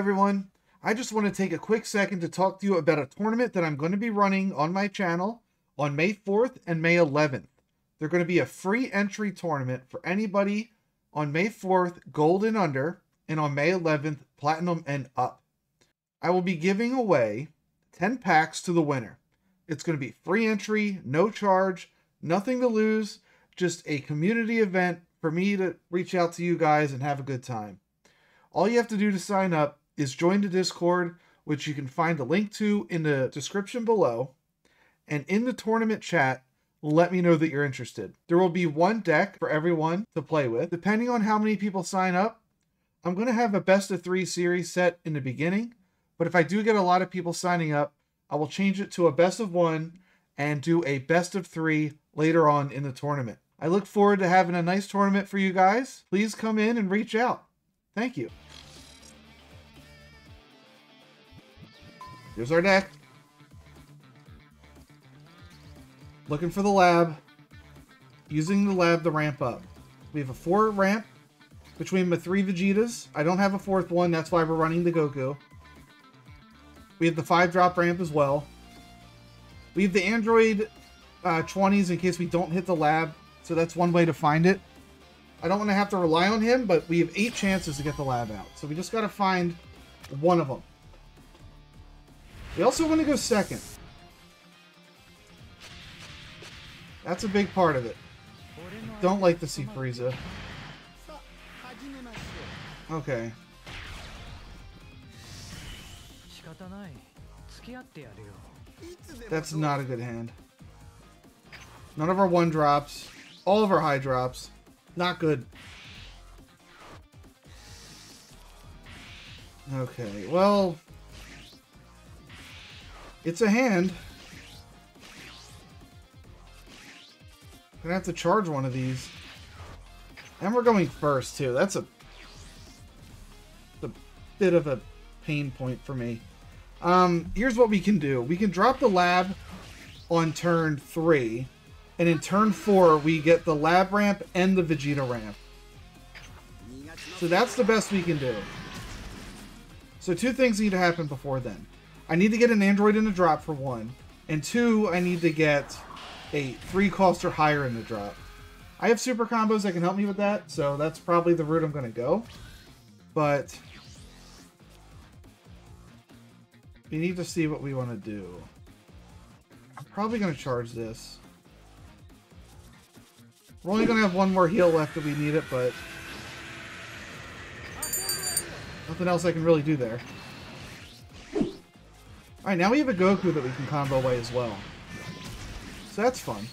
everyone. I just want to take a quick second to talk to you about a tournament that I'm going to be running on my channel on May 4th and May 11th. They're going to be a free entry tournament for anybody on May 4th, gold and under, and on May 11th, platinum and up. I will be giving away 10 packs to the winner. It's going to be free entry, no charge, nothing to lose, just a community event for me to reach out to you guys and have a good time. All you have to do to sign up is join the Discord, which you can find a link to in the description below, and in the tournament chat, let me know that you're interested. There will be one deck for everyone to play with. Depending on how many people sign up, I'm going to have a best of 3 series set in the beginning, but if I do get a lot of people signing up, I will change it to a best of 1 and do a best of 3 later on in the tournament. I look forward to having a nice tournament for you guys. Please come in and reach out. Thank you. Here's our deck. Looking for the lab. Using the lab to ramp up. We have a 4 ramp between the 3 Vegetas. I don't have a 4th one, that's why we're running the Goku. We have the 5 drop ramp as well. We have the Android 20s in case we don't hit the lab, so that's one way to find it. I don't want to have to rely on him, but we have 8 chances to get the lab out, so we just got to find one of them. We also want to go second. That's a big part of it. Don't like to see Frieza. Okay. That's not a good hand. None of our 1 drops. All of our high drops. Not good. Okay, well... it's a hand. Gonna have to charge one of these. And we're going first, too. That's a bit of a pain point for me. Here's what we can do. We can drop the lab on turn 3. And in turn 4, we get the lab ramp and the Vegeta ramp. So that's the best we can do. So 2 things need to happen before then. I need to get an android in the drop for 1. And 2, I need to get a 3 cost or higher in the drop. I have super combos that can help me with that, so that's probably the route I'm going to go. But we need to see what we want to do. I'm probably going to charge this. We're only going to have 1 more heal left if we need it, but nothing else I can really do there. Alright, now we have a Goku that we can combo away as well. So that's fun.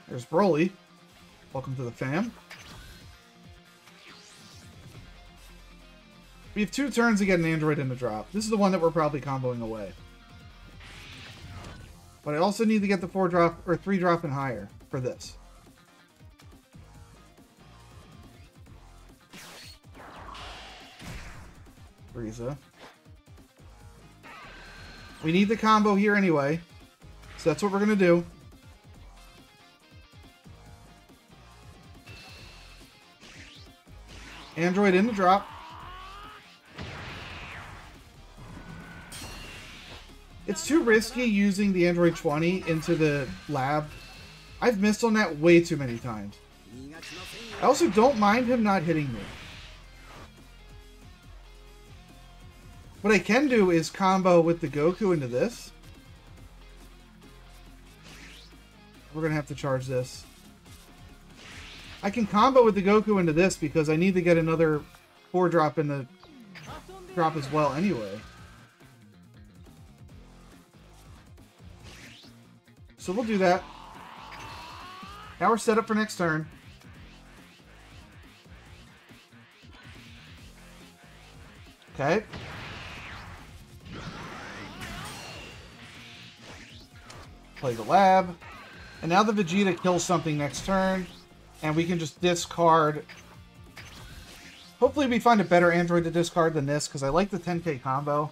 There's Broly. Welcome to the fam. We have 2 turns to get an android in the drop. This is the one that we're probably comboing away. But I also need to get the 4 drop or 3 drop and higher for this. Frieza. We need the combo here anyway, so that's what we're gonna do. Android in the drop. It's too risky using the Android 20 into the lab. I've missed on that way too many times. I also don't mind him not hitting me. What I can do is combo with the Goku into this. We're going to have to charge this. I can combo with the Goku into this because I need to get another 4 drop in the drop as well anyway. So we'll do that. Now we're set up for next turn. Okay. Play the lab. And now the Vegeta kills something next turn. And we can just discard. Hopefully we find a better android to discard than this, because I like the 10k combo.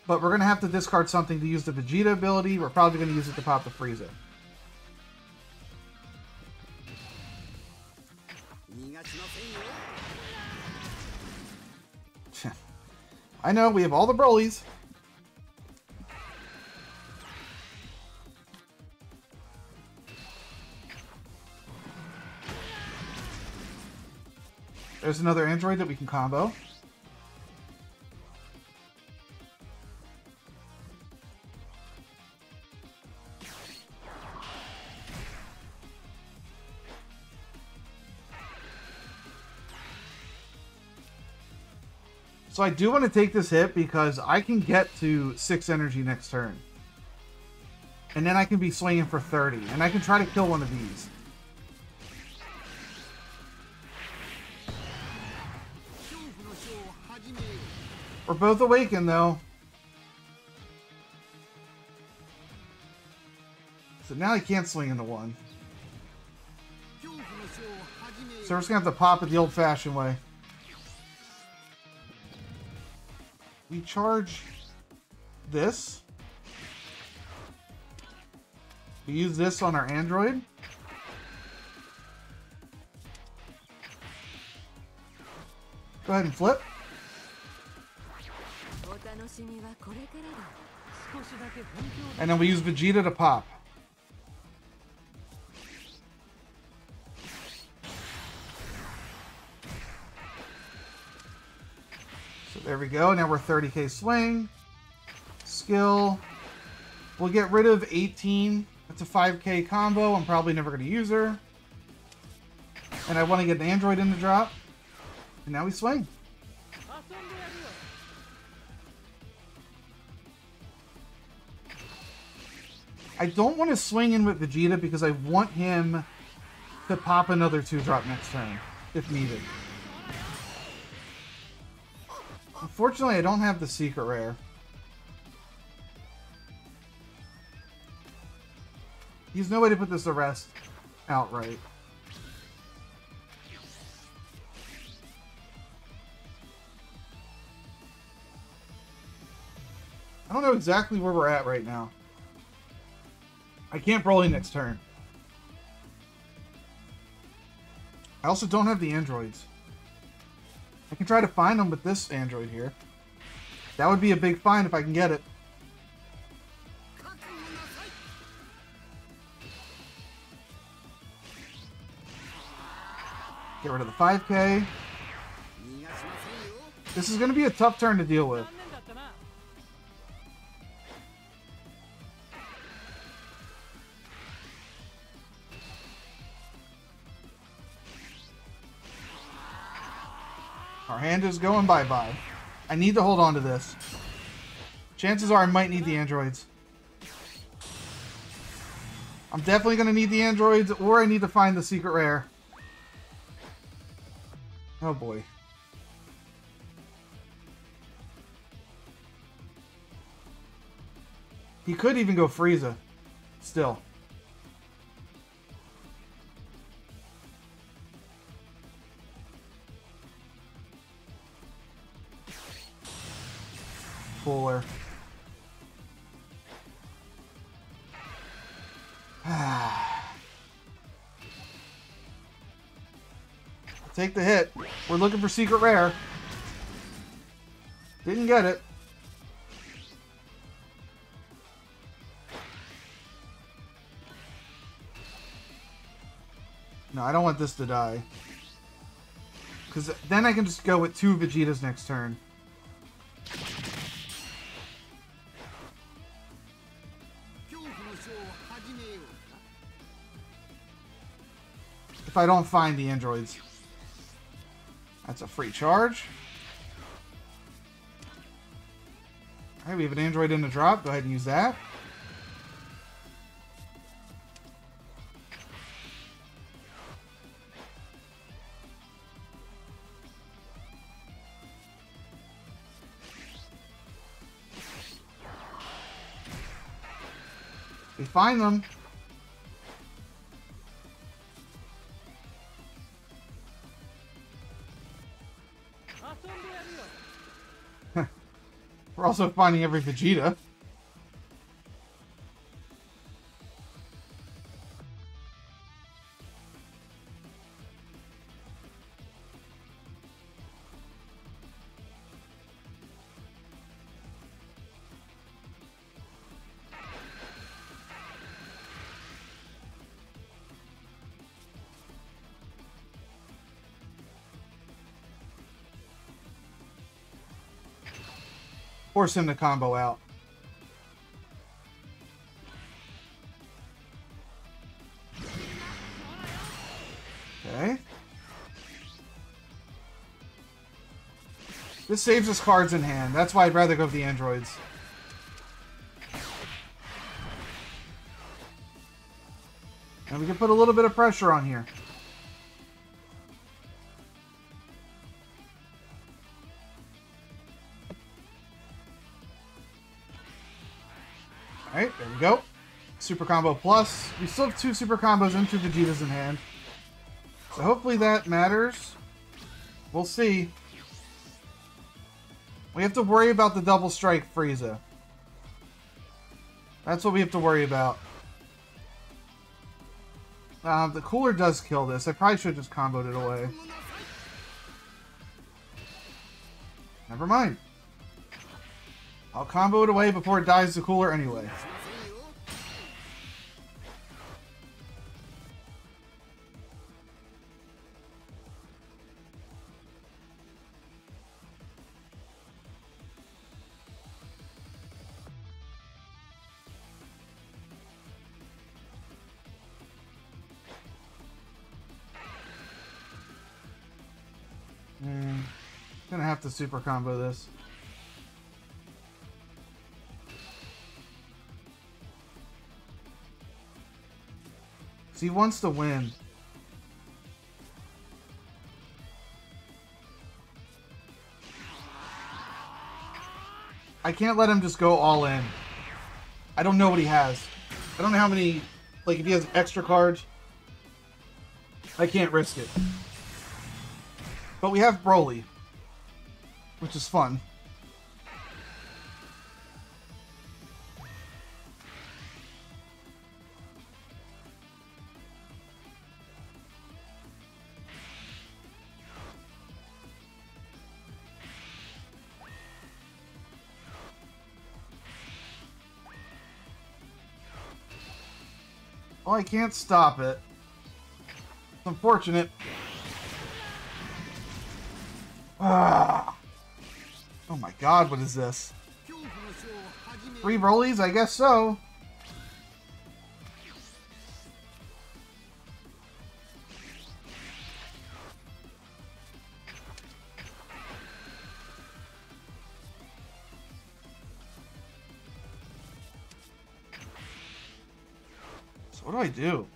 But we're going to have to discard something to use the Vegeta ability. We're probably going to use it to pop the Frieza. I know, we have all the Brolys. There's another android that we can combo. So I do want to take this hit because I can get to 6 energy next turn. And then I can be swinging for 30. And I can try to kill one of these. We're both awakened, though. So now I can't swing into one. So we're just going to have to pop it the old-fashioned way. We charge this. We use this on our android. Go ahead and flip. And then we use Vegeta to pop. So there we go. Now we're 30k swing. Skill. We'll get rid of 18. That's a 5k combo. I'm probably never going to use her. And I want to get an android in the drop. And now we swing. I don't want to swing in with Vegeta because I want him to pop another 2-drop next turn, if needed. Unfortunately, I don't have the secret rare. There's no way to put this to rest outright. I don't know exactly where we're at right now. I can't Broly next turn. I also don't have the androids. I can try to find them with this android here. That would be a big find if I can get it. Get rid of the 5k. This is going to be a tough turn to deal with. Our hand is going bye-bye. I need to hold on to this. Chances are I might need the androids. I'm definitely going to need the androids, or I need to find the secret rare. Oh boy. He could even go Frieza. Still. Cooler. Take the hit. We're looking for secret rare. Didn't get it. No, I don't want this to die. Because then I can just go with 2 Vegetas next turn. If I don't find the androids. That's a free charge. Alright, we have an android in the drop. Go ahead and use that. We find them. We're also finding every Vegeta. Force him to combo out. Okay. This saves us cards in hand. That's why I'd rather go with the androids. And we can put a little bit of pressure on here. Alright, there we go. Super combo plus. We still have 2 super combos and 2 Vegetas in hand. So hopefully that matters. We'll see. We have to worry about the double strike Frieza. That's what we have to worry about. The cooler does kill this. I probably should have just comboed it away. Never mind. I'll combo it away before it dies the cooler anyway. Gonna have to super combo this. He wants to win. I can't let him just go all in. I don't know what he has. I don't know how many, like if he has extra cards. I can't risk it. But we have Broly, which is fun. Well, I can't stop it. It's unfortunate. Ah. Oh my god, what is this? 3 Brolys? I guess so. So what do I do?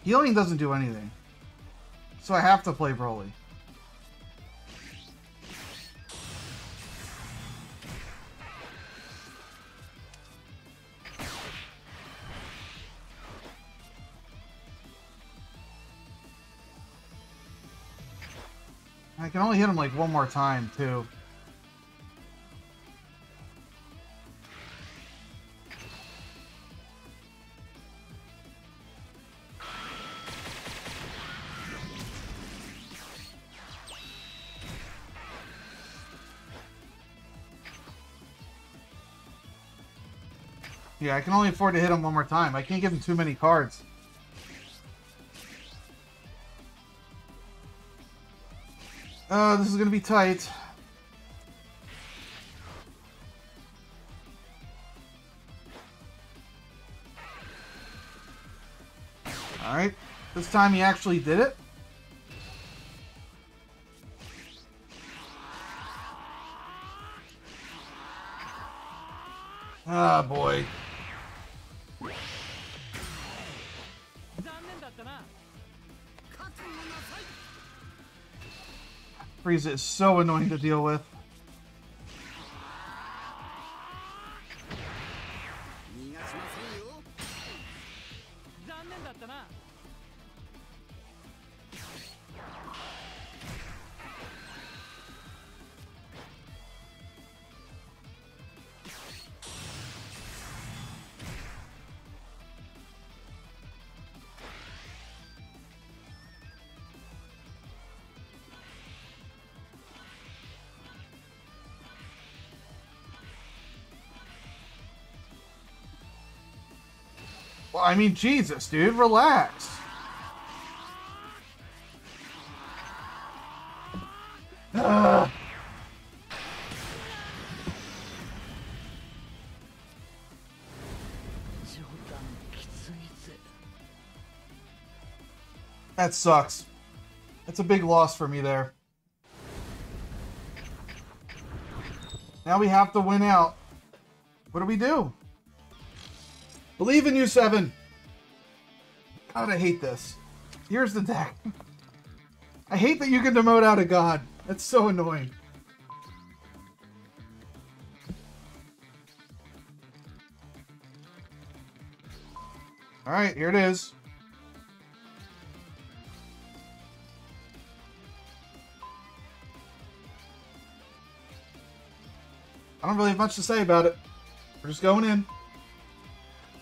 Healing doesn't do anything. So I have to play Broly. I can only hit him like one more time, too. Yeah, I can only afford to hit him one more time. I can't give him too many cards. This is gonna be tight. Alright. This time he actually did it. Ah, boy. Frieza is so annoying to deal with. I mean, Jesus, dude, relax. Ugh. That sucks. That's a big loss for me there. Now we have to win out. What do we do? Believe in you, 7. God, I hate this. Here's the deck. I hate that you can demote out a god. That's so annoying. Alright, here it is. I don't really have much to say about it. We're just going in.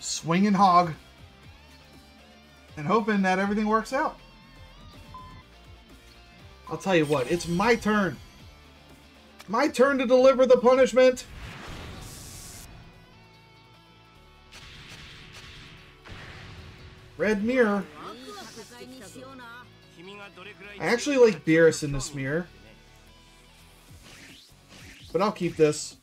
Swinging hog. And hoping that everything works out. I'll tell you what, it's my turn. My turn to deliver the punishment. Red mirror. I actually like BEERUS in this mirror. But I'll keep this.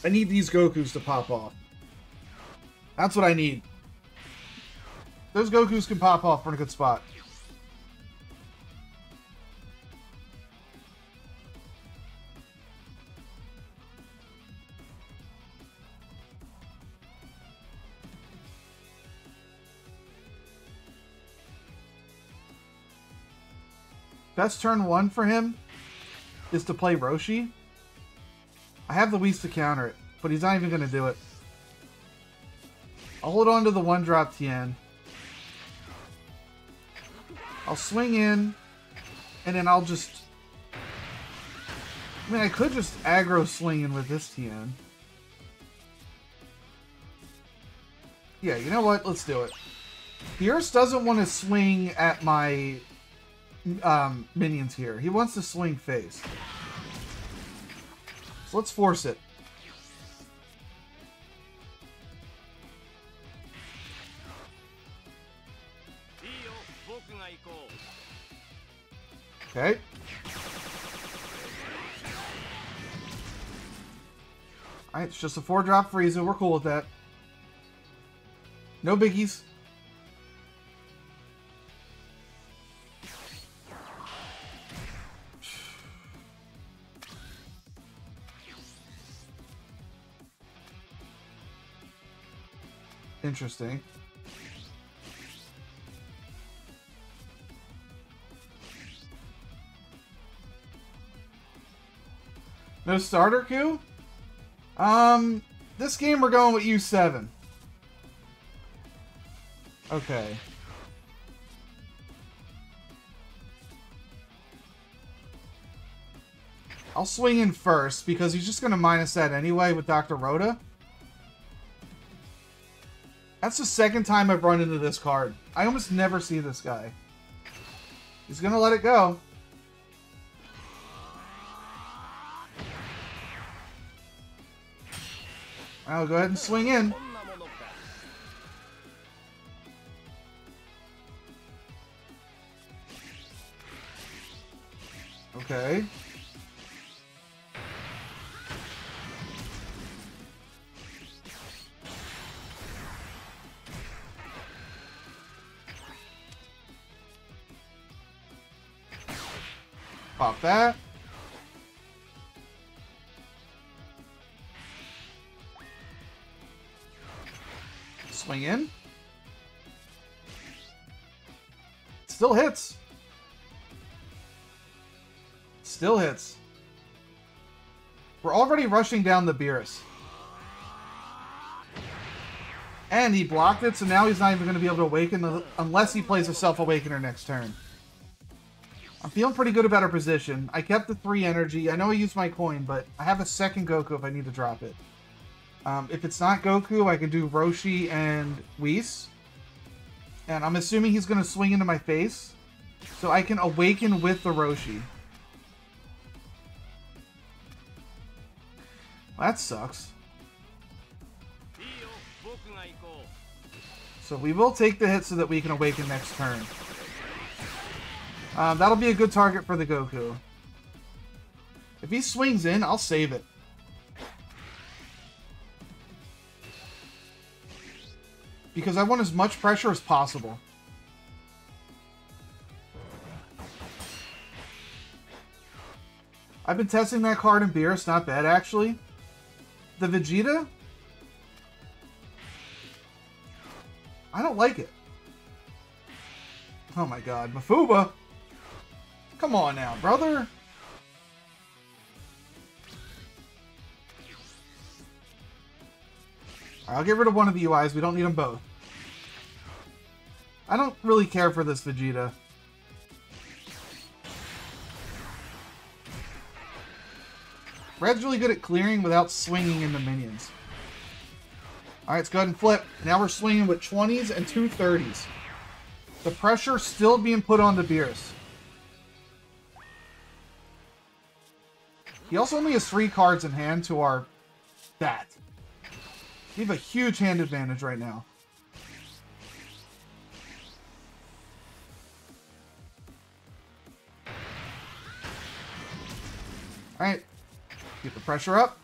I need these Gokus to pop off. That's what I need. Those Gokus can pop off. We're in a good spot. Best turn 1 for him is to play Roshi. I have the Whis to counter it, but he's not even going to do it. I'll hold on to the 1-drop Tien. I'll swing in, and then I'll just... I mean, I could just aggro swing in with this Tien. Yeah, you know what? Let's do it. BEERUS doesn't want to swing at my minions here. He wants to swing face. So let's force it. Okay. Alright, it's just a 4-drop Frieza. We're cool with that. No biggies. Interesting. No starter Q? This game we're going with U7. Okay. I'll swing in first because he's just going to minus that anyway with Dr. Rhoda. That's the second time I've run into this card. I almost never see this guy. He's going to let it go. I'll go ahead and swing in. Okay. Pop that. Swing in. Still hits. Still hits. We're already rushing down the BEERUS. And he blocked it, so now he's not even going to be able to awaken unless he plays a Self-Awakener next turn. I'm feeling pretty good about our position. I kept the 3 energy. I know I used my coin, but I have a second Goku if I need to drop it. If it's not Goku, I can do Roshi and Whis. And I'm assuming he's going to swing into my face. So I can awaken with the Roshi. Well, that sucks. So we will take the hit so that we can awaken next turn. That'll be a good target for the Goku. If he swings in, I'll save it. Because I want as much pressure as possible. I've been testing that card in BEERUS, not bad actually. The Vegeta? I don't like it. Oh my god, Mafuba! Come on now, brother! I'll get rid of one of the UIs, we don't need them both. I don't really care for this Vegeta. Red's really good at clearing without swinging into minions. Alright, let's go ahead and flip. Now we're swinging with 20s and 2 30s. The pressure still being put on the BEERUS. He also only has 3 cards in hand to our bat. We have a huge hand advantage right now. Alright. Keep the pressure up.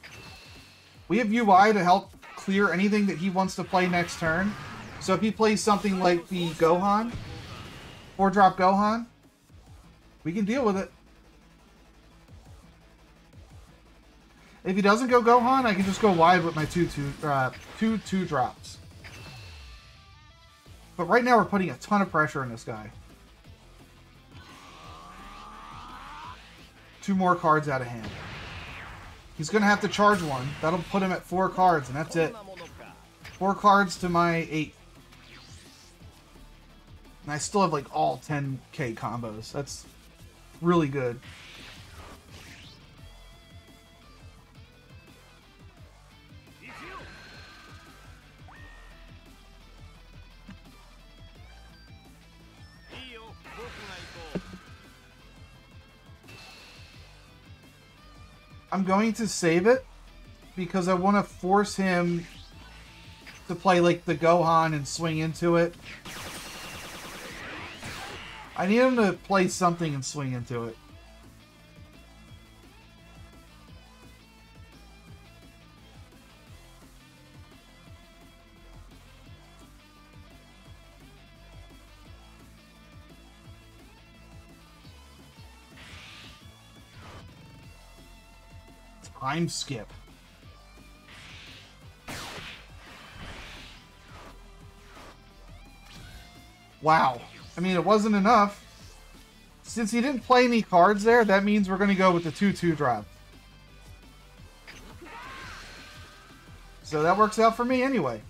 We have UI to help clear anything that he wants to play next turn. So if he plays something like the Gohan, 4-drop Gohan, we can deal with it. If he doesn't go Gohan, I can just go wide with my two 2-drops. But right now we're putting a ton of pressure on this guy. 2 more cards out of hand. He's going to have to charge one. That'll put him at 4 cards, and that's it. 4 cards to my 8. And I still have, like, all 10k combos. That's really good. I'm going to save it because I want to force him to play like the Gohan and swing into it. I need him to play something and swing into it. Time skip. Wow. I mean, it wasn't enough. Since he didn't play any cards there, that means we're going to go with the 2-2-drop. So that works out for me anyway.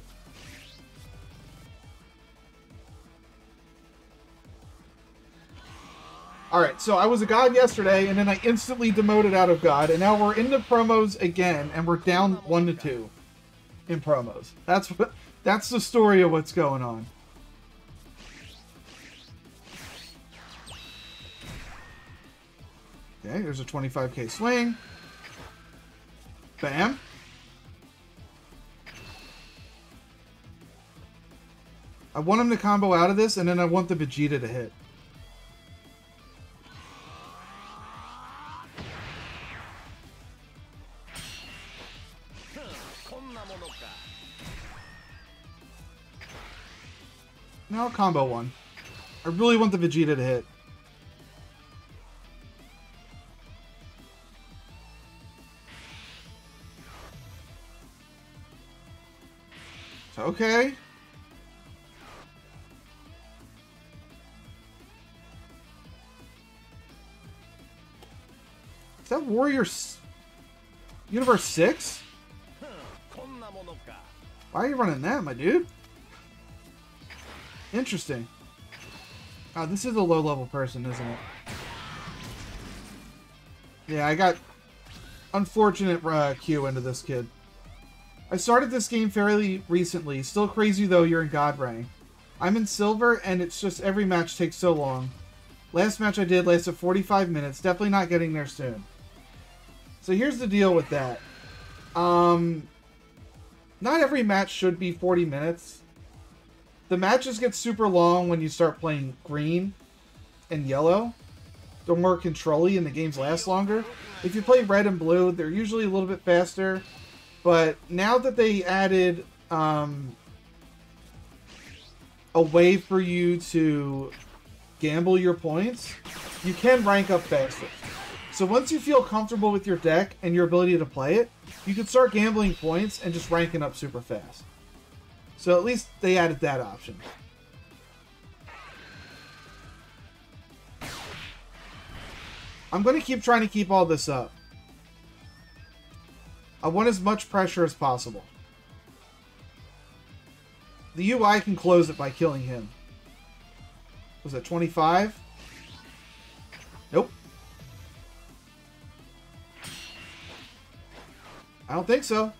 Alright, so I was a god yesterday, and then I instantly demoted out of god, and now we're into promos again, and we're down 1-2 in promos. That's the story of what's going on. Okay, there's a 25k swing. Bam. I want him to combo out of this, and then I want the Vegeta to hit. Now I'll combo one. I really want the Vegeta to hit. Okay. Is that Warrior Universe 6? Why are you running that, my dude? Interesting. Oh, this is a low-level person, isn't it? Yeah, I got unfortunate Q into this kid. I started this game fairly recently. Still crazy though, you're in God rank. I'm in silver, and it's just every match takes so long. Last match I did lasted 45 minutes. Definitely not getting there soon. So here's the deal with that. Not every match should be 40 minutes. The matches get super long when you start playing green and yellow. They're more control-y and the games last longer. If you play red and blue, they're usually a little bit faster. But now that they added a way for you to gamble your points, you can rank up faster. So once you feel comfortable with your deck and your ability to play it, you can start gambling points and just ranking up super fast. So at least they added that option. I'm going to keep trying to keep all this up. I want as much pressure as possible. The UI can close it by killing him. Was it 25? Nope. I don't think so.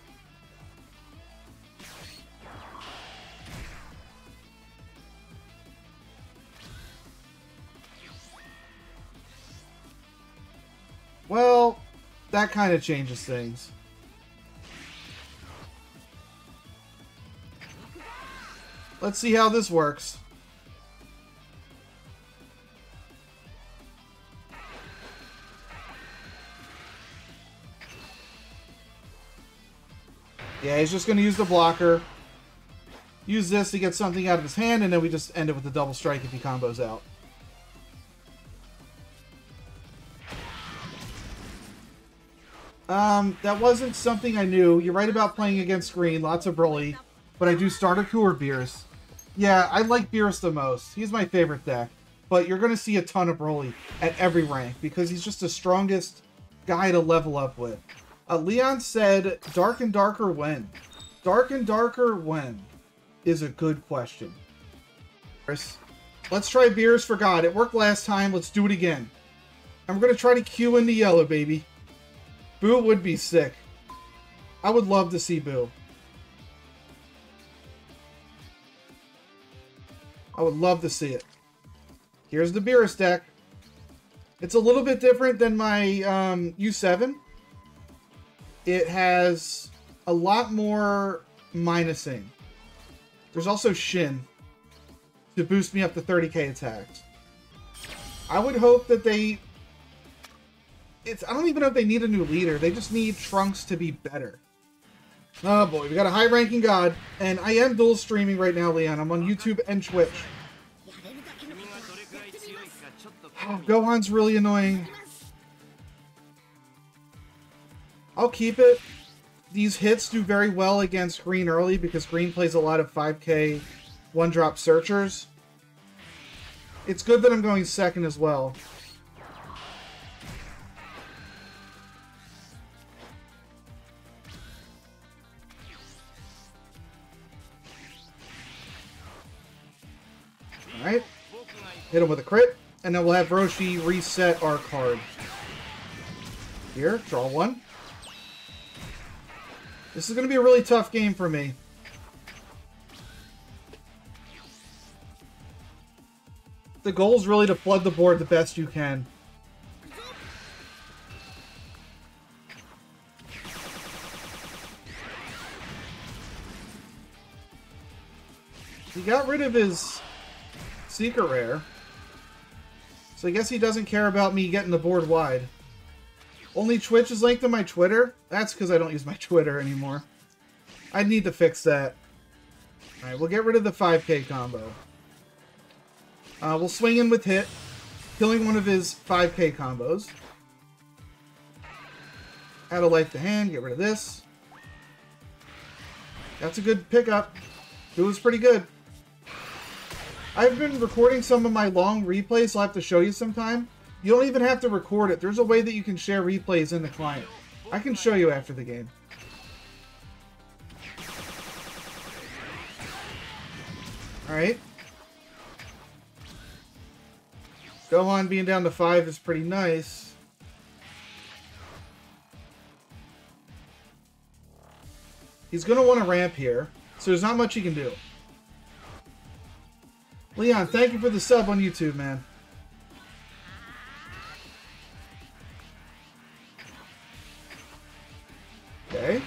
Well, that kind of changes things. Let's see how this works. Yeah, he's just going to use the blocker. Use this to get something out of his hand, and then we just end it with a double strike if he combos out. That wasn't something I knew. You're right about playing against green. Lots of Broly. But I do start a coup or BEERUS. Yeah, I like BEERUS the most. He's my favorite deck. But you're going to see a ton of Broly at every rank because he's just the strongest guy to level up with. Leon said, Dark and Darker when? Dark and Darker when? Is a good question. Let's try BEERUS for God. It worked last time. Let's do it again. And we're going to try to Q in the yellow, baby. Boo would be sick. I would love to see Boo. I would love to see it. Here's the BEERUS deck. It's a little bit different than my U7. It has a lot more minusing. There's also Shin to boost me up to 30k attacks. I would hope that they... I don't even know if they need a new leader. They just need Trunks to be better. Oh boy, we got a high-ranking god. And I am dual streaming right now, Leon. I'm on YouTube and Twitch. Oh, Gohan's really annoying. I'll keep it. These hits do very well against green early because green plays a lot of 5k one-drop searchers. It's good that I'm going second as well. Alright. Hit him with a crit. And then we'll have Roshi reset our card. Here, draw one. This is going to be a really tough game for me. The goal is really to flood the board the best you can. He got rid of his Secret Rare. So I guess he doesn't care about me getting the board wide. Only Twitch is linked to my Twitter? That's because I don't use my Twitter anymore. I need to fix that. Alright, we'll get rid of the 5k combo. We'll swing in with hit, killing one of his 5k combos. Add a life to hand, get rid of this. That's a good pickup. It was pretty good. I've been recording some of my long replays, so I'll have to show you sometime. You don't even have to record it. There's a way that you can share replays in the client. I can show you after the game. Alright. Gohan being down to 5 is pretty nice. He's going to want to ramp here, so there's not much he can do. Leon, thank you for the sub on YouTube, man. Okay.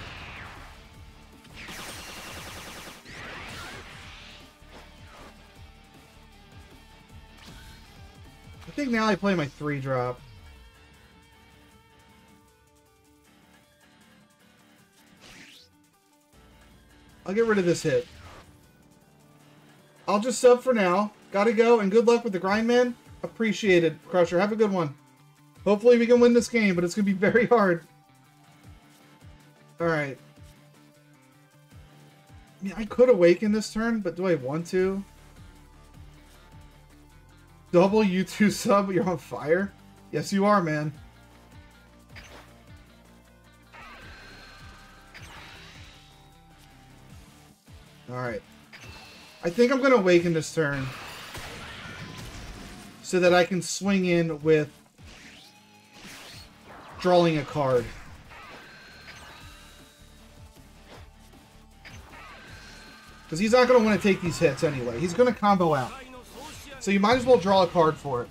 I think now I play my 3-drop. I'll get rid of this hit. I'll just sub for now. Gotta go, and good luck with the grind, man. Appreciated, Crusher. Have a good one. Hopefully we can win this game, but it's gonna be very hard. Alright. I mean, I could awaken this turn, but do I want to? Double U2 sub, you're on fire? Yes, you are, man. Alright. I think I'm going to awaken this turn so that I can swing in with drawing a card. Because he's not going to want to take these hits anyway. He's going to combo out. So you might as well draw a card for it.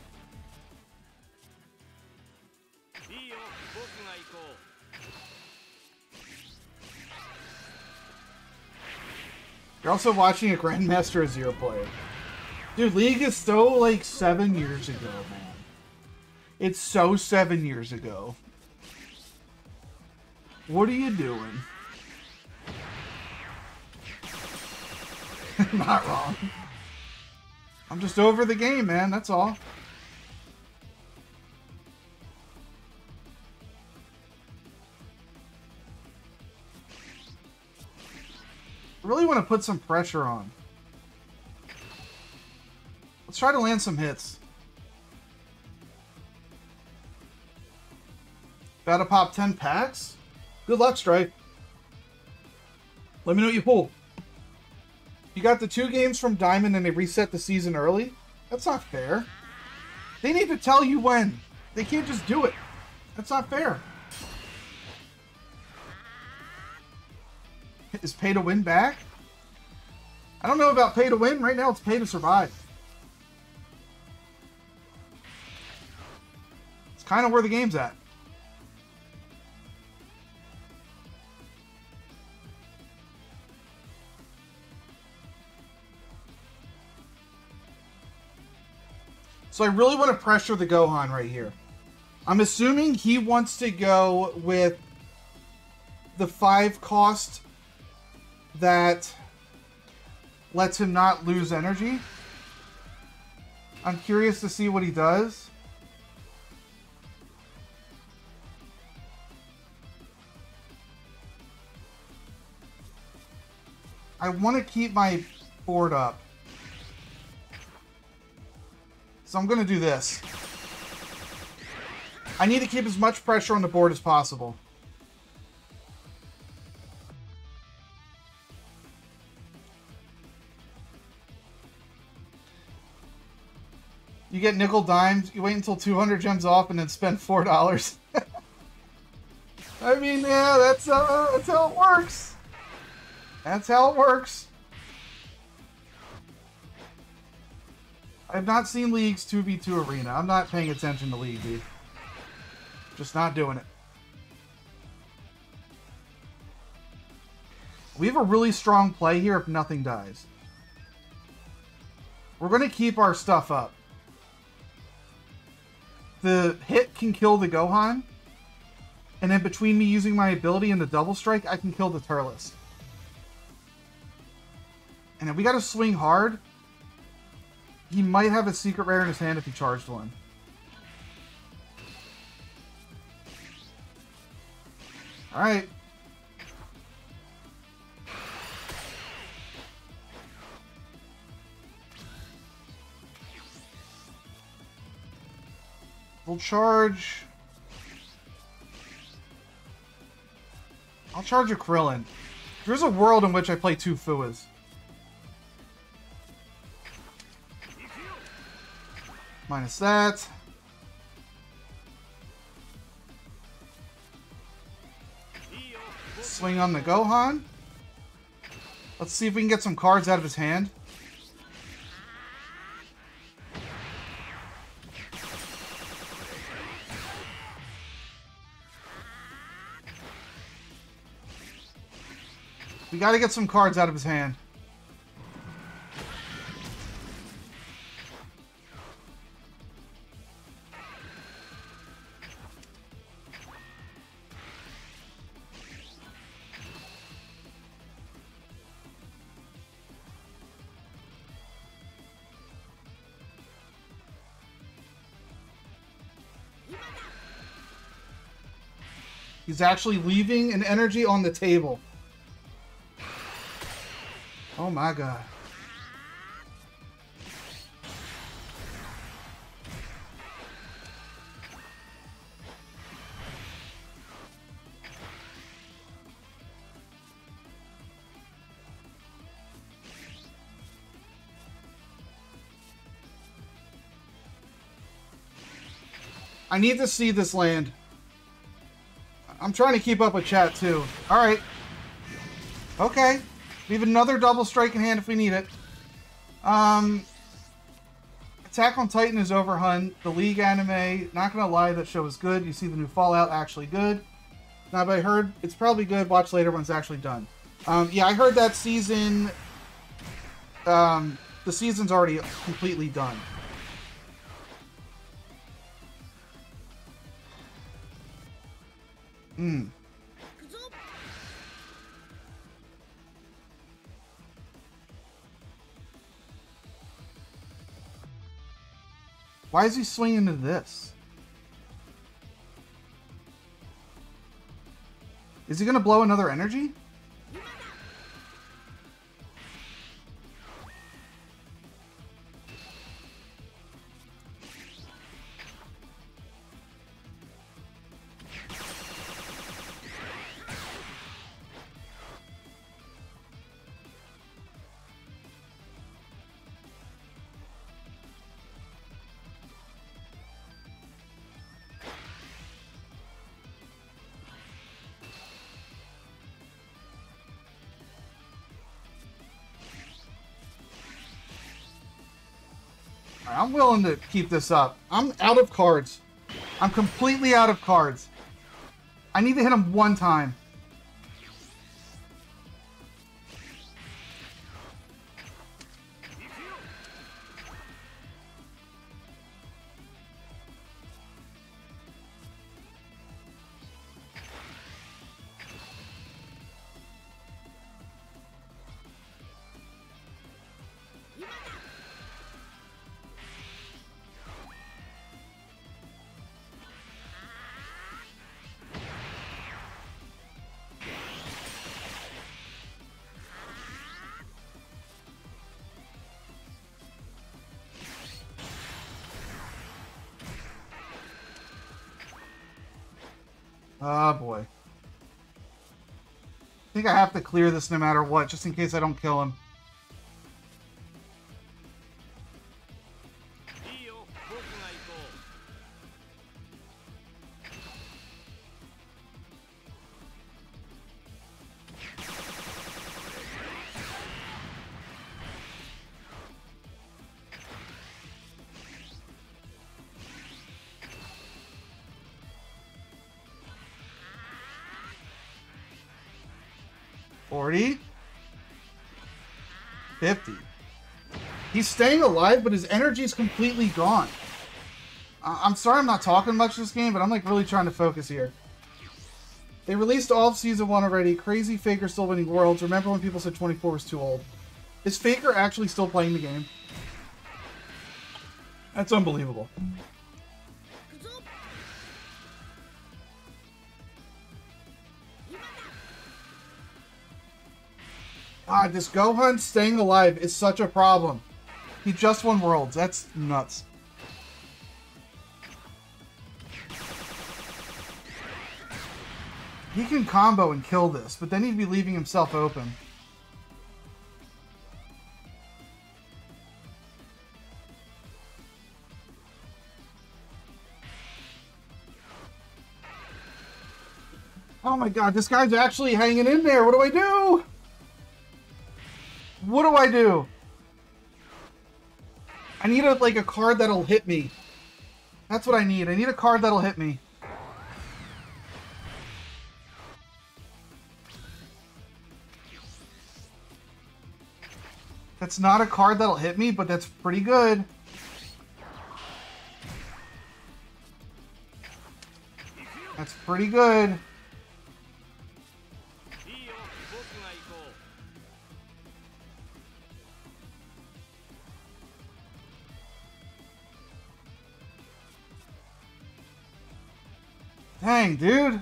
You're also watching a Grandmaster Azir player. Dude, League is so, like, 7 years ago, man. It's so 7 years ago. What are you doing? Not wrong. I'm just over the game, man. That's all. I really want to put some pressure on. Let's try to land some hits. About to pop 10 packs? Good luck, Stripe. Let me know what you pull. You got the 2 games from Diamond and they reset the season early? That's not fair. They need to tell you when. They can't just do it. That's not fair. Is pay to win back? I don't know about pay to win. Right now it's pay to survive. It's kind of where the game's at. So I really want to pressure the Gohan right here. I'm assuming he wants to go with the 5 cost that lets him not lose energy. I'm curious to see what he does. I want to keep my board up. So I'm going to do this. I need to keep as much pressure on the board as possible. You get nickel dimes, you wait until 200 gems off and then spend $4. I mean, yeah, that's how it works. That's how it works. I've not seen League's 2v2 Arena. I'm not paying attention to League, dude. Just not doing it. We have a really strong play here if nothing dies. We're going to keep our stuff up. The hit can kill the Gohan. And then between me using my ability and the double strike, I can kill the Turles. And if we got to swing hard, he might have a secret rare in his hand if he charged one. Alright. We'll charge... I'll charge a Krillin. There's a world in which I play 2 Fuas. Minus that. Swing on the Gohan. Let's see if we can get some cards out of his hand. We got to get some cards out of his hand. He's actually leaving an energy on the table. Oh my god. I need to see this land. I'm trying to keep up with chat too. Alright. Okay. Leave another double strike in hand if we need it. Attack on Titan is over, hun. The League anime, not gonna lie, that show is good. You see the new Fallout, actually good. Now, but I heard it's probably good. Watch later when it's actually done. Yeah, I heard that season... the season's already completely done. Why is he swinging to this? Is he going to blow another energy? I'm willing to keep this up. I'm out of cards. I'm completely out of cards. I need to hit him one time. Oh boy. I think I have to clear this no matter what, just in case I don't kill him. $40. $50. He's staying alive, but his energy is completely gone. I'm sorry I'm not talking much this game, but I'm like really trying to focus here. They released all of Season 1 already. Crazy Faker still winning Worlds. Remember when people said 24 was too old? Is Faker actually still playing the game? That's unbelievable. God, this Gohan staying alive is such a problem. He just won Worlds. That's nuts. He can combo and kill this, but then he'd be leaving himself open. Oh my god, this guy's actually hanging in there. What do I do? What do I do? I need like a card that'll hit me. That's what I need. I need a card that'll hit me. That's not a card that'll hit me, but that's pretty good. That's pretty good. Dang, dude.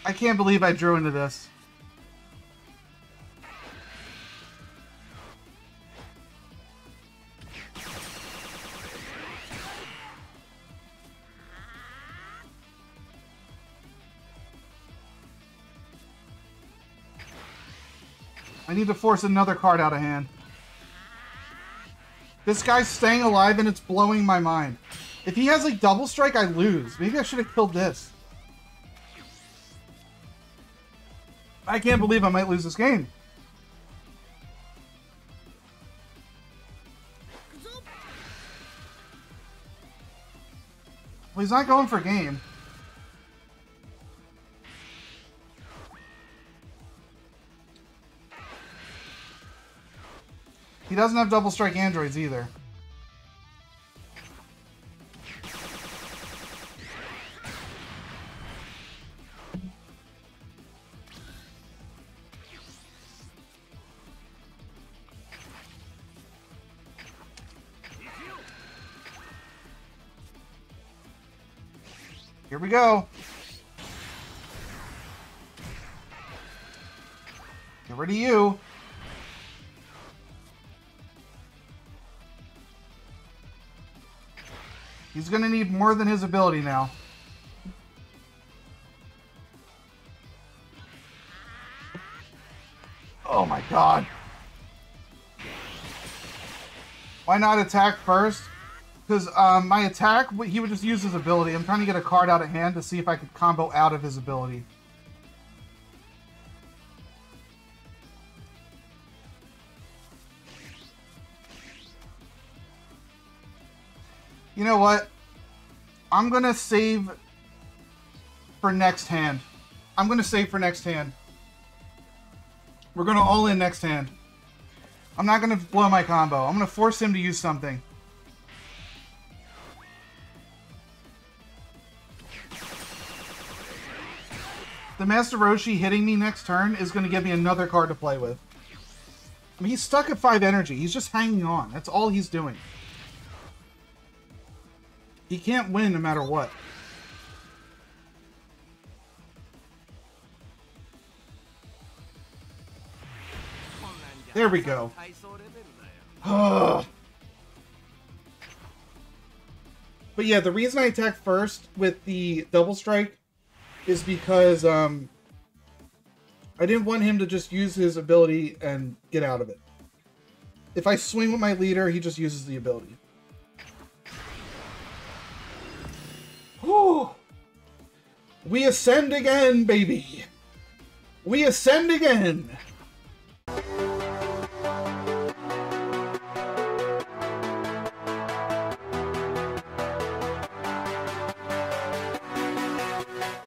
I can't believe I drew into this. I need to force another card out of hand. This guy's staying alive and it's blowing my mind. If he has like double strike, I lose. Maybe I should have killed this. I can't believe I might lose this game. Well, he's not going for game. He doesn't have double strike androids either. Here we go. Get rid of you. He's going to need more than his ability now. Oh my god. Why not attack first? Because my attack, he would just use his ability. I'm trying to get a card out of hand to see if I could combo out of his ability. You know what? I'm going to save for next hand. I'm going to save for next hand. We're going to all in next hand. I'm not going to blow my combo. I'm going to force him to use something. The Master Roshi hitting me next turn is going to give me another card to play with. I mean, he's stuck at 5 energy. He's just hanging on. That's all he's doing. He can't win no matter what. There we go. But yeah, the reason I attacked first with the double strike is because I didn't want him to just use his ability and get out of it. If I swing with my leader, he just uses the ability. Whew. We ascend again, baby. We ascend again.